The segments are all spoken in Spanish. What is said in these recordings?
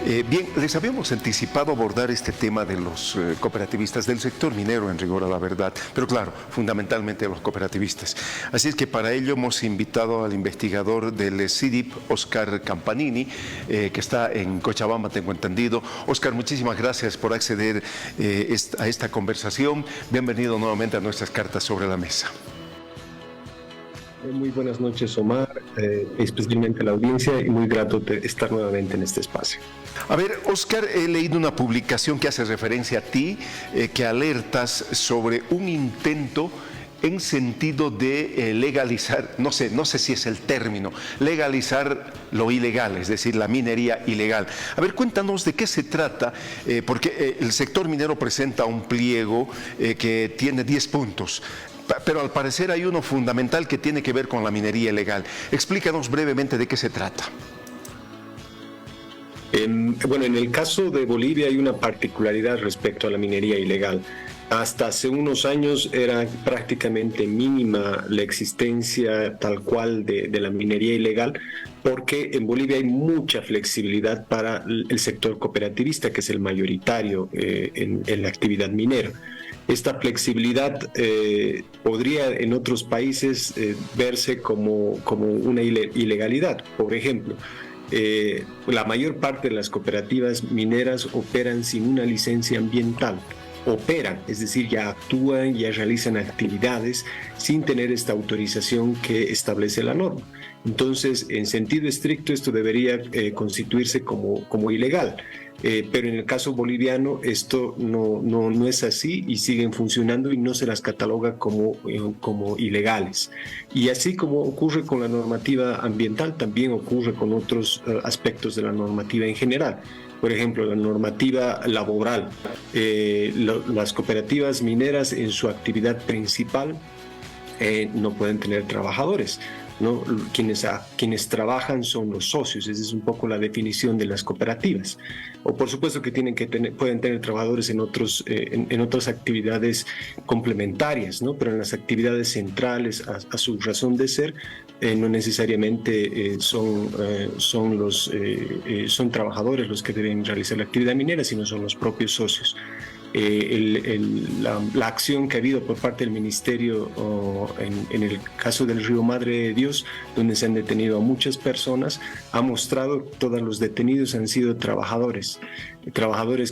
Bien, les habíamos anticipado abordar este tema de los cooperativistas del sector minero, en rigor a la verdad, pero claro, fundamentalmente de los cooperativistas. Así es que para ello hemos invitado al investigador del CIDIP, Oscar Campanini, que está en Cochabamba, tengo entendido. Oscar, muchísimas gracias por acceder a esta conversación. Bienvenido nuevamente a nuestras cartas sobre la mesa. Muy buenas noches, Omar, especialmente a la audiencia, y muy grato de estar nuevamente en este espacio. A ver, Oscar, he leído una publicación que hace referencia a ti, que alertas sobre un intento en sentido de legalizar, no sé si es el término, legalizar lo ilegal, es decir, la minería ilegal. A ver, cuéntanos de qué se trata, porque el sector minero presenta un pliego que tiene 10 puntos. Pero al parecer hay uno fundamental que tiene que ver con la minería ilegal. Explícanos brevemente de qué se trata. Bueno, en el caso de Bolivia hay una particularidad respecto a la minería ilegal. Hasta hace unos años era prácticamente mínima la existencia tal cual de la minería ilegal, porque en Bolivia hay mucha flexibilidad para el sector cooperativista, que es el mayoritario en la actividad minera. Esta flexibilidad podría en otros países verse como una ilegalidad. Por ejemplo, la mayor parte de las cooperativas mineras operan sin una licencia ambiental. Operan, es decir, ya actúan, ya realizan actividades sin tener esta autorización que establece la norma. Entonces, en sentido estricto, esto debería constituirse como ilegal. Pero en el caso boliviano esto no es así y siguen funcionando y no se las cataloga como ilegales. Y así como ocurre con la normativa ambiental, también ocurre con otros aspectos de la normativa en general. Por ejemplo, la normativa laboral. Las cooperativas mineras en su actividad principal no pueden tener trabajadores, ¿no? Quienes trabajan son los socios. Esa es un poco la definición de las cooperativas. O por supuesto que pueden tener trabajadores en otras actividades complementarias, ¿no? Pero en las actividades centrales a su razón de ser no necesariamente son trabajadores los que deben realizar la actividad minera, sino son los propios socios. La acción que ha habido por parte del Ministerio en el caso del Río Madre de Dios, donde se han detenido a muchas personas, ha mostrado que todos los detenidos han sido trabajadores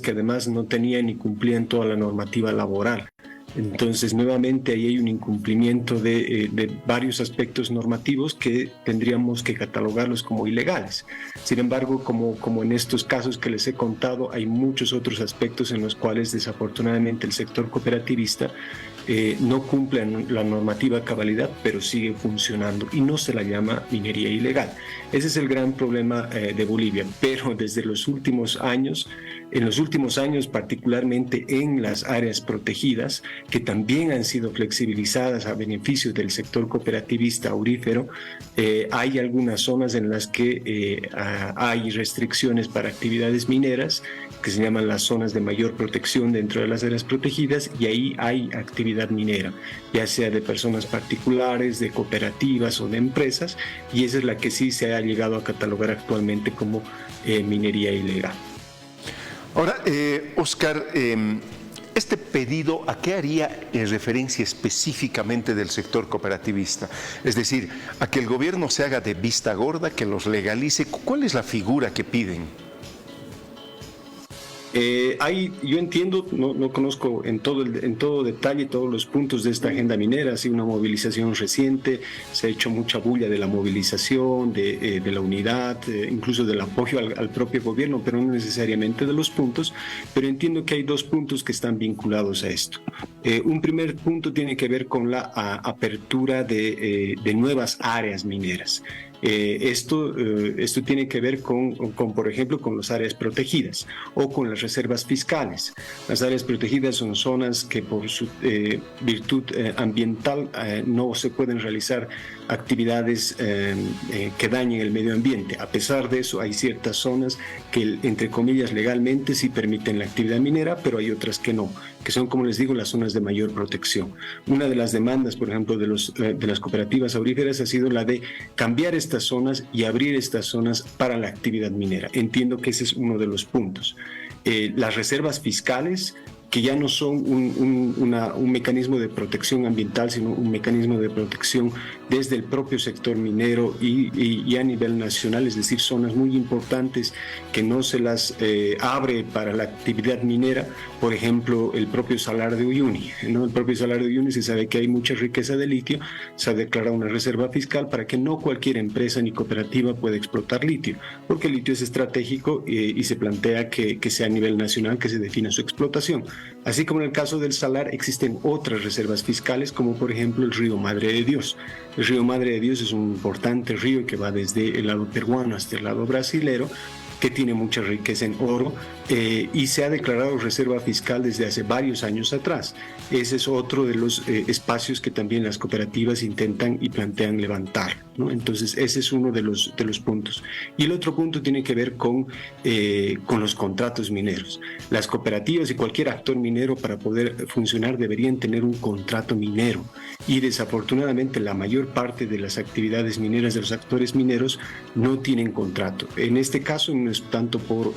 que además no tenían ni cumplían toda la normativa laboral. Entonces, nuevamente, ahí hay un incumplimiento de varios aspectos normativos que tendríamos que catalogarlos como ilegales. Sin embargo, como en estos casos que les he contado, hay muchos otros aspectos en los cuales, desafortunadamente, el sector cooperativista no cumple la normativa a cabalidad, pero sigue funcionando y no se la llama minería ilegal. Ese es el gran problema de Bolivia, pero desde los últimos años, particularmente en las áreas protegidas, que también han sido flexibilizadas a beneficio del sector cooperativista aurífero, hay algunas zonas en las que hay restricciones para actividades mineras, que se llaman las zonas de mayor protección dentro de las áreas protegidas, y ahí hay actividad minera, ya sea de personas particulares, de cooperativas o de empresas, y esa es la que sí se ha llegado a catalogar actualmente como minería ilegal. Ahora, Oscar, este pedido, ¿a qué haría referencia específicamente del sector cooperativista? Es decir, ¿a que el gobierno se haga de vista gorda, que los legalice? ¿Cuál es la figura que piden? Yo entiendo, no conozco en todo detalle todos los puntos de esta agenda minera. Ha sido una movilización reciente, se ha hecho mucha bulla de la movilización, de la unidad, incluso del apoyo al propio gobierno, pero no necesariamente de los puntos. Pero entiendo que hay dos puntos que están vinculados a esto. Un primer punto tiene que ver con la apertura de nuevas áreas mineras. Esto tiene que ver con, por ejemplo, con las áreas protegidas o con las reservas fiscales. Las áreas protegidas son zonas que por su virtud ambiental no se pueden realizar actividades que dañen el medio ambiente. A pesar de eso, hay ciertas zonas que, entre comillas, legalmente sí permiten la actividad minera, pero hay otras que no, que son, como les digo, las zonas de mayor protección. Una de las demandas, por ejemplo, de las cooperativas auríferas ha sido la de cambiar esta estas zonas y abrir estas zonas para la actividad minera. Entiendo que ese es uno de los puntos. Las reservas fiscales, que ya no son un mecanismo de protección ambiental, sino un mecanismo de protección desde el propio sector minero y a nivel nacional, es decir, zonas muy importantes que no se las abre para la actividad minera. Por ejemplo, el propio Salar de Uyuni, ¿no? El propio Salar de Uyuni, se sabe que hay mucha riqueza de litio, se ha declarado una reserva fiscal para que no cualquier empresa ni cooperativa pueda explotar litio, porque el litio es estratégico y se plantea que sea a nivel nacional que se defina su explotación. Así como en el caso del salar, existen otras reservas fiscales, como por ejemplo el río Madre de Dios. El río Madre de Dios es un importante río que va desde el lado peruano hasta el lado brasilero, que tiene mucha riqueza en oro y se ha declarado reserva fiscal desde hace varios años atrás. Ese es otro de los espacios que también las cooperativas intentan y plantean levantar, ¿no? Entonces ese es uno de los puntos. Y el otro punto tiene que ver con los contratos mineros. Las cooperativas y cualquier actor minero, para poder funcionar, deberían tener un contrato minero, y desafortunadamente la mayor parte de las actividades mineras de los actores mineros no tienen contrato. En este caso no es tanto por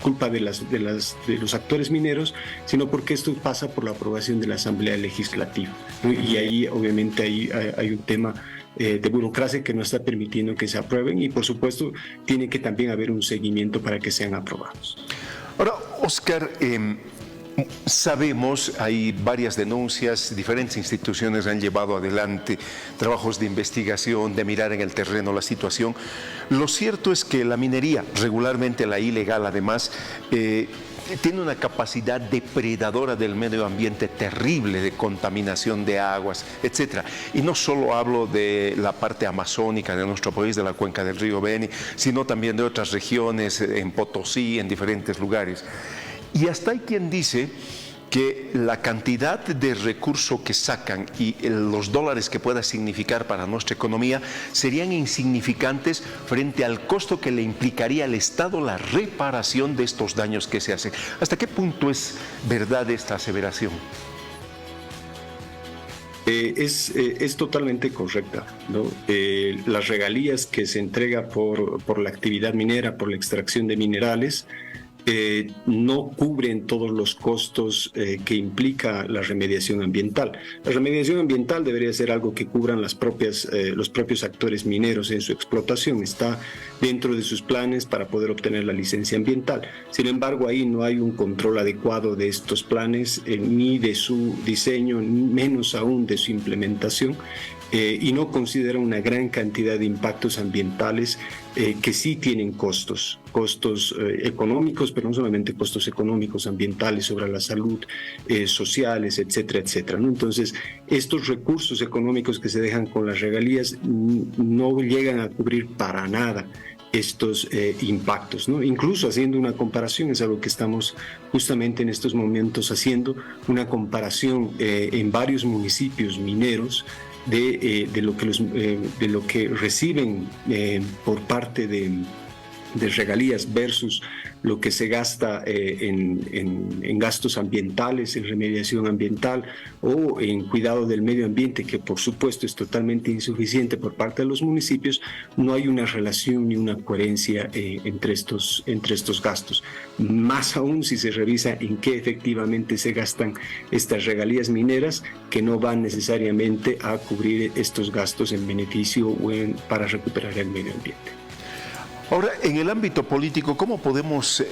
culpa de los actores mineros, sino porque esto pasa por la aprobación de la Asamblea Legislativa, ¿no? Y ahí obviamente hay un tema de burocracia que no está permitiendo que se aprueben, y por supuesto tiene que también haber un seguimiento para que sean aprobados. Ahora, Oscar, sabemos, hay varias denuncias, diferentes instituciones han llevado adelante trabajos de investigación, de mirar en el terreno la situación. Lo cierto es que la minería, regularmente la ilegal además, tiene una capacidad depredadora del medio ambiente terrible, de contaminación de aguas, etc. Y no solo hablo de la parte amazónica de nuestro país, de la cuenca del río Beni, sino también de otras regiones, en Potosí, en diferentes lugares. Y hasta hay quien dice que la cantidad de recursos que sacan y los dólares que pueda significar para nuestra economía serían insignificantes frente al costo que le implicaría al Estado la reparación de estos daños que se hacen. ¿Hasta qué punto es verdad esta aseveración? Es totalmente correcta, ¿no? Las regalías que se entrega por la actividad minera, por la extracción de minerales, no cubren todos los costos que implica la remediación ambiental. La remediación ambiental debería ser algo que cubran los propios actores mineros en su explotación. Está dentro de sus planes para poder obtener la licencia ambiental. Sin embargo, ahí no hay un control adecuado de estos planes, ni de su diseño, ni menos aún de su implementación. Y no considera una gran cantidad de impactos ambientales que sí tienen costos económicos, pero no solamente costos económicos, ambientales, sobre la salud, sociales, etcétera, etcétera, ¿no? Entonces, estos recursos económicos que se dejan con las regalías no llegan a cubrir para nada estos impactos, ¿no? Incluso haciendo una comparación, es algo que estamos justamente en estos momentos haciendo, una comparación en varios municipios mineros de lo que reciben por parte de regalías versus lo que se gasta en gastos ambientales, en remediación ambiental o en cuidado del medio ambiente, que por supuesto es totalmente insuficiente por parte de los municipios. No hay una relación ni una coherencia entre estos gastos. Más aún si se revisa en qué efectivamente se gastan estas regalías mineras, que no van necesariamente a cubrir estos gastos en beneficio o para recuperar el medio ambiente. Ahora, en el ámbito político, ¿cómo podemos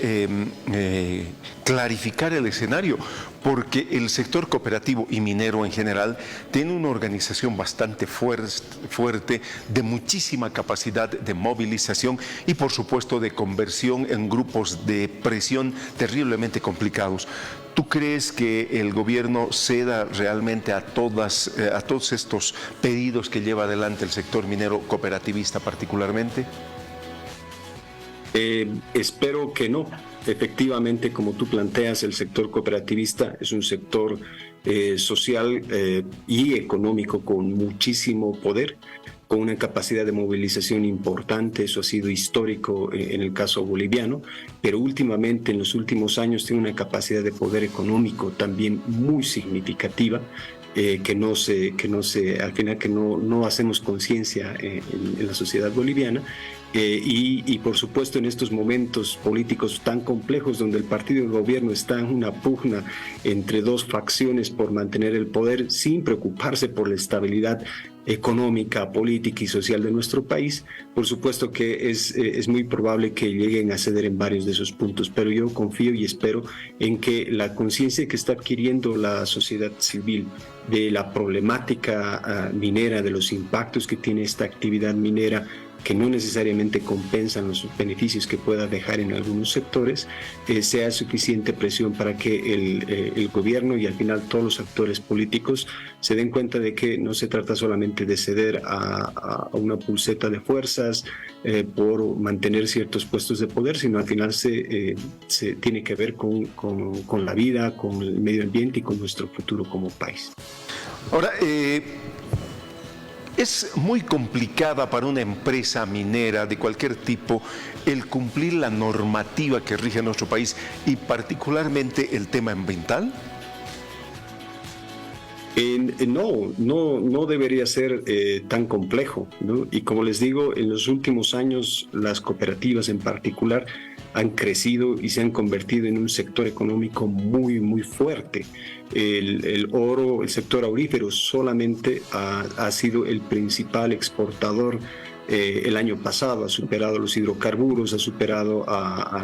clarificar el escenario? Porque el sector cooperativo y minero en general tiene una organización bastante fuerte, de muchísima capacidad de movilización y, por supuesto, de conversión en grupos de presión terriblemente complicados. ¿Tú crees que el gobierno ceda realmente a todos estos pedidos que lleva adelante el sector minero cooperativista particularmente? Espero que no. Efectivamente, como tú planteas, el sector cooperativista es un sector social y económico con muchísimo poder, con una capacidad de movilización importante. Eso ha sido histórico en el caso boliviano, pero últimamente, en los últimos años, tiene una capacidad de poder económico también muy significativa, al final que no hacemos conciencia en la sociedad boliviana. Y por supuesto en estos momentos políticos tan complejos donde el partido del gobierno está en una pugna entre dos facciones por mantener el poder sin preocuparse por la estabilidad económica, política y social de nuestro país, por supuesto que es muy probable que lleguen a ceder en varios de esos puntos, pero yo confío y espero en que la conciencia que está adquiriendo la sociedad civil de la problemática minera, de los impactos que tiene esta actividad minera, que no necesariamente compensan los beneficios que pueda dejar en algunos sectores, sea suficiente presión para que el gobierno y al final todos los actores políticos se den cuenta de que no se trata solamente de ceder a una pulseta de fuerzas por mantener ciertos puestos de poder, sino al final se tiene que ver con la vida, con el medio ambiente y con nuestro futuro como país. Ahora, es muy complicada para una empresa minera de cualquier tipo el cumplir la normativa que rige nuestro país y particularmente el tema ambiental. No debería ser tan complejo, ¿no? Y como les digo, en los últimos años las cooperativas en particular han crecido y se han convertido en un sector económico muy, muy fuerte. El oro, el sector aurífero solamente ha sido el principal exportador. El año pasado ha superado los hidrocarburos, ha superado a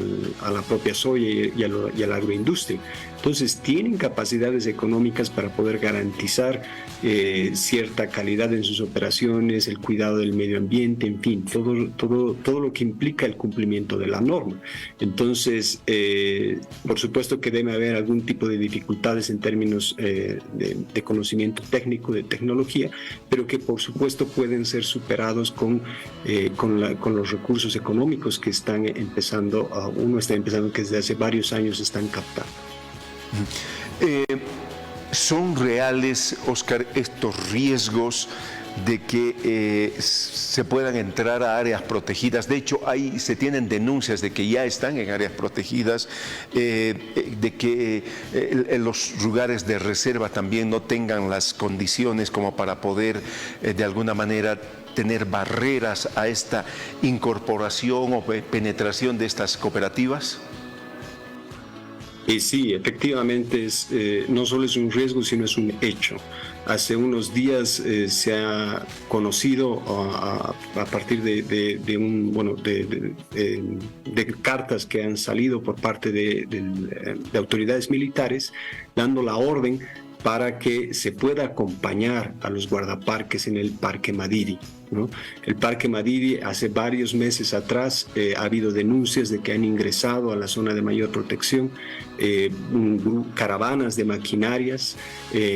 la propia soya y a la agroindustria. Entonces tienen capacidades económicas para poder garantizar cierta calidad en sus operaciones, el cuidado del medio ambiente, en fin, todo lo que implica el cumplimiento de la norma. Entonces, por supuesto que debe haber algún tipo de dificultades en términos de conocimiento técnico, de tecnología, pero que por supuesto pueden ser superados con los recursos económicos que uno está empezando que desde hace varios años están captando. ¿Son reales, Oscar, estos riesgos de que se puedan entrar a áreas protegidas? De hecho, se tienen denuncias de que ya están en áreas protegidas, de que los lugares de reserva también no tengan las condiciones como para poder de alguna manera tener barreras a esta incorporación o penetración de estas cooperativas. Y sí, efectivamente no solo es un riesgo, sino es un hecho. Hace unos días se ha conocido a partir de cartas que han salido por parte de autoridades militares dando la orden para que se pueda acompañar a los guardaparques en el Parque Madidi, ¿no? El Parque Madidi, hace varios meses atrás ha habido denuncias de que han ingresado a la zona de mayor protección caravanas de maquinarias,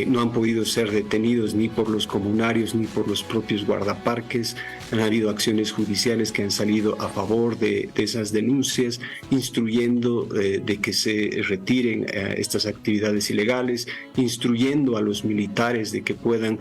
no han podido ser detenidos ni por los comunarios ni por los propios guardaparques. Han habido acciones judiciales que han salido a favor de esas denuncias, instruyendo de que se retiren estas actividades ilegales, instruyendo a los militares de que puedan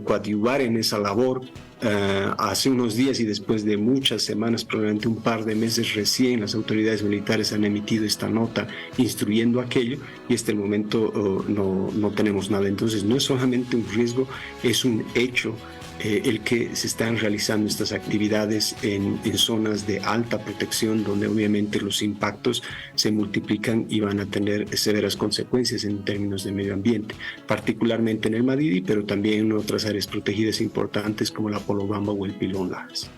coadyuvar en esa labor. Hace unos días y después de muchas semanas, probablemente un par de meses recién, las autoridades militares han emitido esta nota instruyendo aquello y hasta el momento no tenemos nada. Entonces no es solamente un riesgo, es un hecho el que se están realizando estas actividades en zonas de alta protección, donde obviamente los impactos se multiplican y van a tener severas consecuencias en términos de medio ambiente, particularmente en el Madidi, pero también en otras áreas protegidas importantes como la Polobamba o el Pilón Lajas.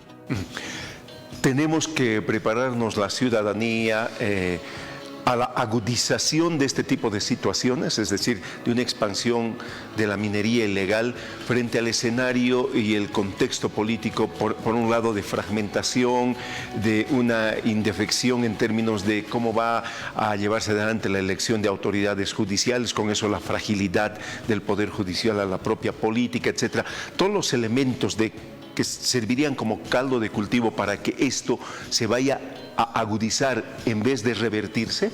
Tenemos que prepararnos la ciudadanía a la agudización de este tipo de situaciones, es decir, de una expansión de la minería ilegal frente al escenario y el contexto político, por un lado, de fragmentación, de una indefección en términos de cómo va a llevarse adelante la elección de autoridades judiciales, con eso la fragilidad del poder judicial a la propia política, etcétera. Todos los elementos que servirían como caldo de cultivo para que esto se vaya a agudizar en vez de revertirse?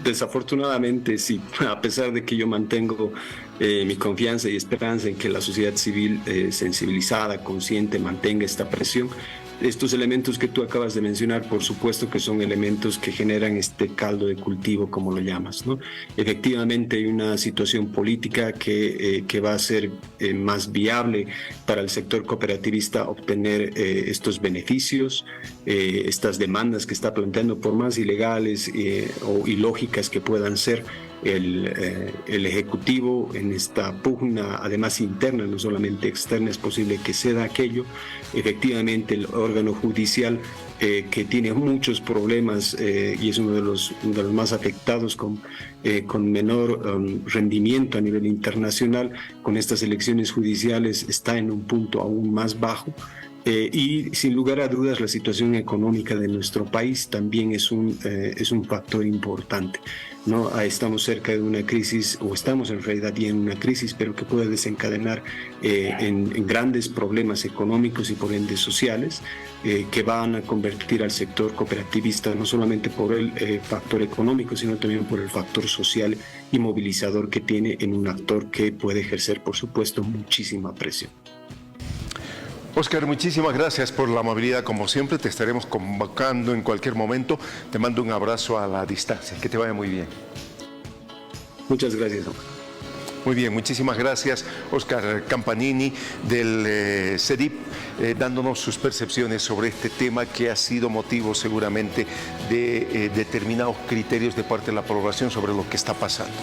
Desafortunadamente sí, a pesar de que yo mantengo mi confianza y esperanza en que la sociedad civil sensibilizada, consciente, mantenga esta presión, estos elementos que tú acabas de mencionar, por supuesto que son elementos que generan este caldo de cultivo, como lo llamas, ¿no? Efectivamente hay una situación política que va a ser más viable para el sector cooperativista obtener estos beneficios, estas demandas que está planteando, por más ilegales o ilógicas que puedan ser. El Ejecutivo en esta pugna, además interna, no solamente externa, es posible que ceda aquello. Efectivamente, el órgano judicial, que tiene muchos problemas y es uno de los más afectados con menor rendimiento a nivel internacional, con estas elecciones judiciales está en un punto aún más bajo. Y sin lugar a dudas la situación económica de nuestro país también es un factor importante, ¿no? Estamos cerca de una crisis, o estamos en realidad ya en una crisis, pero que puede desencadenar en grandes problemas económicos y por ende sociales, que van a convertir al sector cooperativista no solamente por el factor económico, sino también por el factor social y movilizador que tiene en un actor que puede ejercer, por supuesto, muchísima presión. Óscar, muchísimas gracias por la amabilidad, como siempre. Te estaremos convocando en cualquier momento. Te mando un abrazo a la distancia. Que te vaya muy bien. Muchas gracias. Muy bien, muchísimas gracias, Óscar Campanini del CEDIP, dándonos sus percepciones sobre este tema que ha sido motivo seguramente de determinados criterios de parte de la población sobre lo que está pasando.